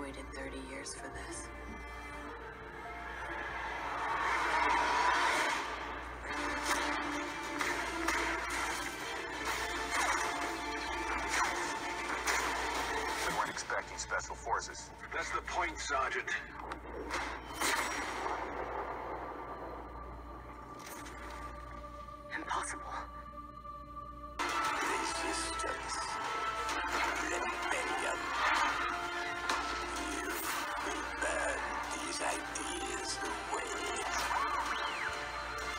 waited 30 years for this. We weren't expecting special forces. That's the point, Sergeant. Impossible. Resistance. Rebellion. You will burn these ideas away.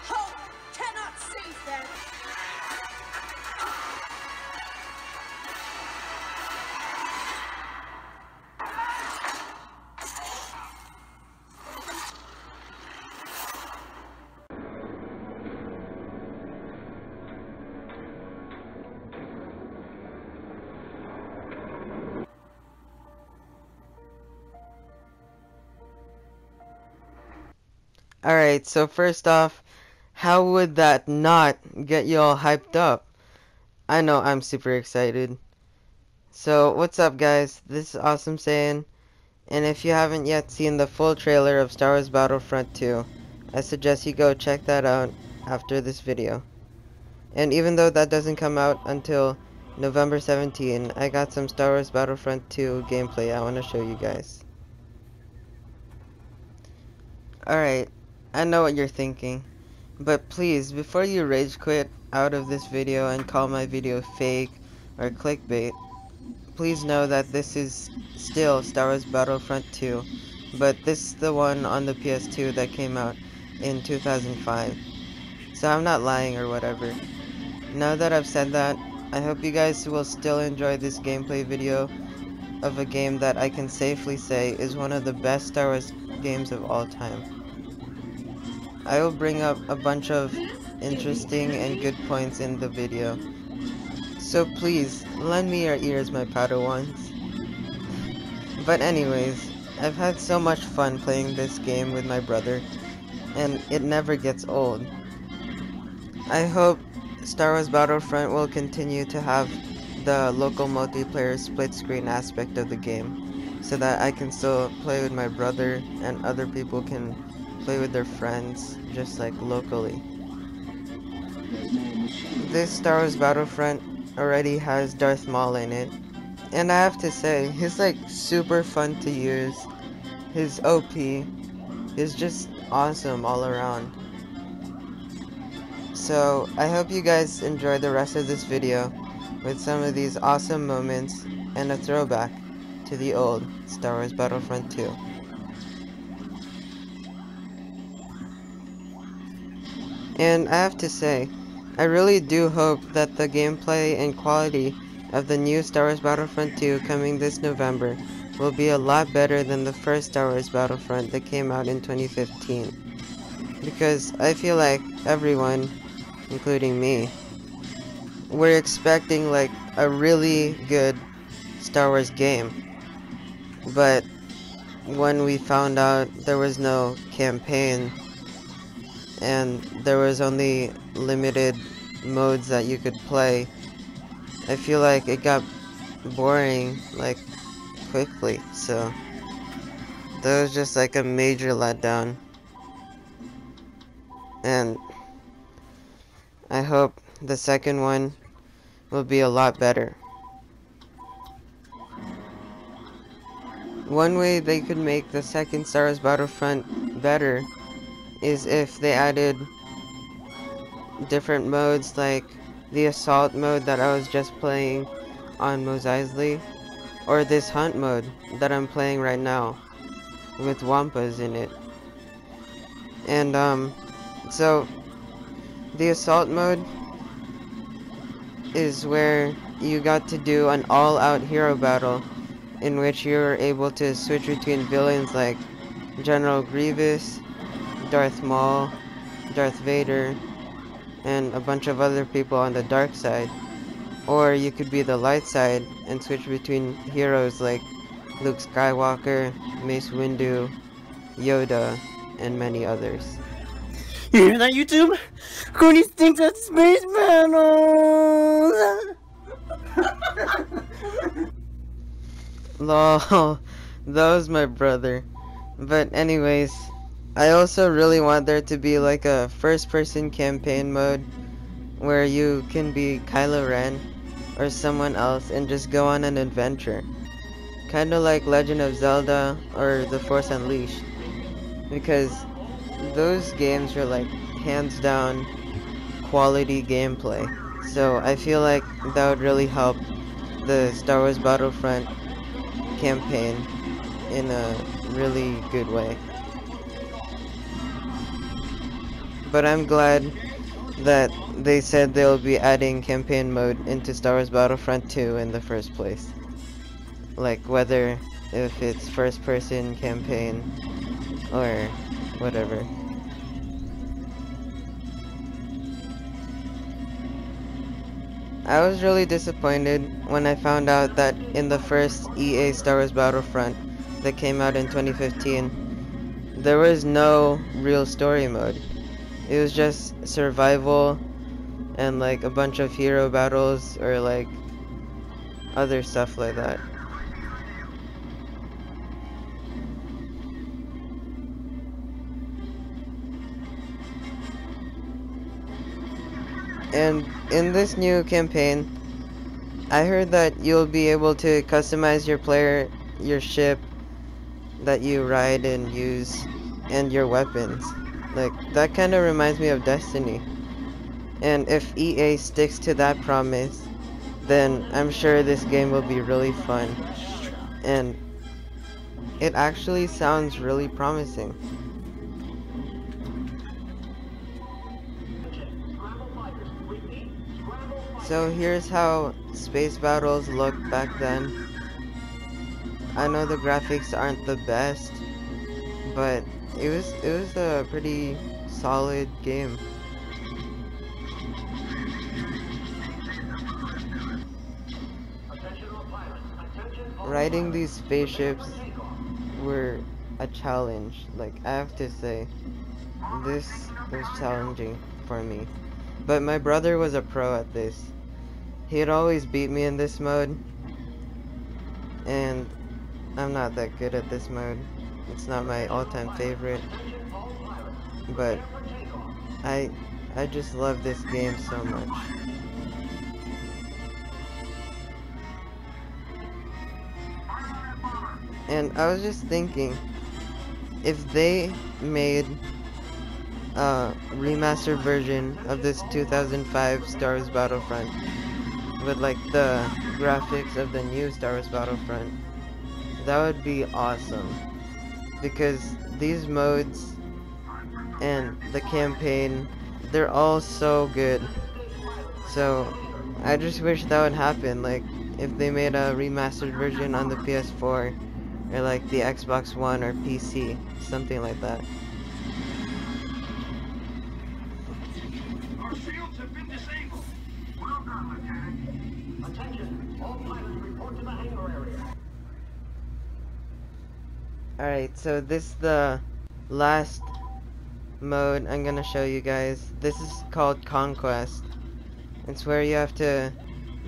Hope cannot save them. Alright, so first off, how would that not get you all hyped up? I know I'm super excited. So, what's up guys? This is Awesome Saiyan, and if you haven't yet seen the full trailer of Star Wars Battlefront 2, I suggest you go check that out after this video. And even though that doesn't come out until November 17, I got some Star Wars Battlefront 2 gameplay I want to show you guys. Alright, I know what you're thinking, but please, before you rage quit out of this video and call my video fake or clickbait, please know that this is still Star Wars Battlefront 2, but this is the one on the PS2 that came out in 2005. So I'm not lying or whatever. Now that I've said that, I hope you guys will still enjoy this gameplay video of a game that I can safely say is one of the best Star Wars games of all time. I will bring up a bunch of interesting and good points in the video, so please, lend me your ears, my Padawans. But anyways, I've had so much fun playing this game with my brother, and it never gets old. I hope Star Wars Battlefront will continue to have the local multiplayer split screen aspect of the game, so that I can still play with my brother and other people can play with their friends, just like locally. This Star Wars Battlefront already has Darth Maul in it, and I have to say, he's like super fun to use. His OP is just awesome all around. So I hope you guys enjoy the rest of this video with some of these awesome moments and a throwback to the old Star Wars Battlefront 2. And I have to say, I really do hope that the gameplay and quality of the new Star Wars Battlefront 2 coming this November will be a lot better than the first Star Wars Battlefront that came out in 2015. Because I feel like everyone, including me, we're expecting like a really good Star Wars game. But when we found out there was no campaign, and there was only limited modes that you could play, I feel like it got boring like quickly, so that was just like a major letdown. And I hope the second one will be a lot better. One way they could make the second Star Wars Battlefront better is if they added different modes, like the assault mode that I was just playing on Mos Eisley, or this hunt mode that I'm playing right now with Wampas in it. And so the assault mode is where you got to do an all-out hero battle in which you're able to switch between villains like General Grievous, Darth Maul, Darth Vader, and a bunch of other people on the dark side. Or you could be the light side and switch between heroes like Luke Skywalker, Mace Windu, Yoda, and many others. You hear that, YouTube? Cooney thinks that's space battles! Lol, That was my brother. But anyways, I also really want there to be like a first-person campaign mode where you can be Kylo Ren or someone else and just go on an adventure. Kind of like Legend of Zelda or The Force Unleashed. Because those games are like hands down quality gameplay. So I feel like that would really help the Star Wars Battlefront campaign in a really good way. But I'm glad that they said they'll be adding campaign mode into Star Wars Battlefront 2 in the first place. Like whether if it's first person campaign or whatever. I was really disappointed when I found out that in the first EA Star Wars Battlefront that came out in 2015, there was no real story mode. It was just survival and like a bunch of hero battles or like other stuff like that. And in this new campaign, I heard that you'll be able to customize your ship that you ride and use, and your weapons. Like, that kind of reminds me of Destiny. And if EA sticks to that promise, then I'm sure this game will be really fun. And it actually sounds really promising. So here's how space battles looked back then. I know the graphics aren't the best, but it was a pretty solid game. Riding these spaceships were a challenge. Like, I have to say, this was challenging for me. But my brother was a pro at this. He'd always beat me in this mode, and I'm not that good at this mode. It's not my all-time favorite, but I just love this game so much. And I was just thinking, if they made a remastered version of this 2005 Star Wars Battlefront with like the graphics of the new Star Wars Battlefront, that would be awesome. Because these modes and the campaign, they're all so good. So I just wish that would happen. Like, if they made a remastered version on the PS4 or like the Xbox One or PC, something like that. Our shields have been disabled. Well done, Lieutenant. Attention, all pilots report to the hangar area. Alright, so this is the last mode I'm gonna show you guys. This is called Conquest. It's where you have to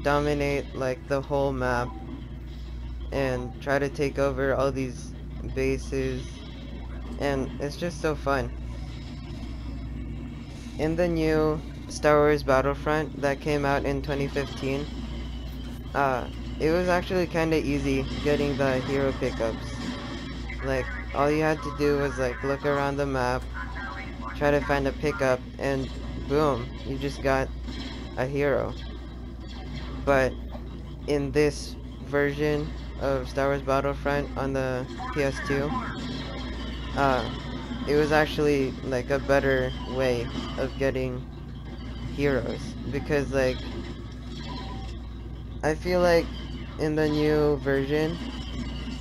dominate like the whole map and try to take over all these bases, and it's just so fun. In the new Star Wars Battlefront that came out in 2015, it was actually kinda easy getting the hero pickups. Like, all you had to do was like look around the map, try to find a pickup, and boom, you just got a hero. But in this version of Star Wars Battlefront on the PS2, it was actually like a better way of getting heroes, because like I feel like in the new version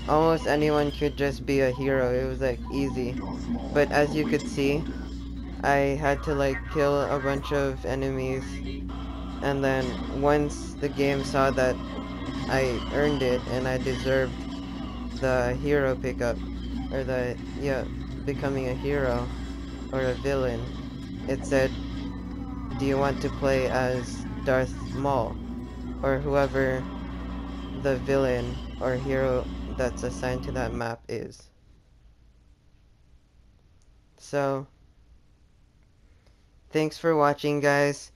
almost anyone could just be a hero. It was like easy. But as you could see, I had to like kill a bunch of enemies, and then once the game saw that I earned it and I deserved the hero pickup, or the, yeah, becoming a hero or a villain, it said, do you want to play as Darth Maul, or whoever the villain or hero that's assigned to that map is. So, thanks for watching, guys.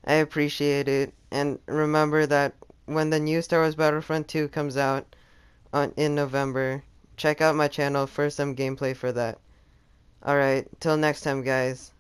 I appreciate it. And remember that when the new Star Wars Battlefront 2 comes out in November, check out my channel for some gameplay for that. Alright, till next time, guys.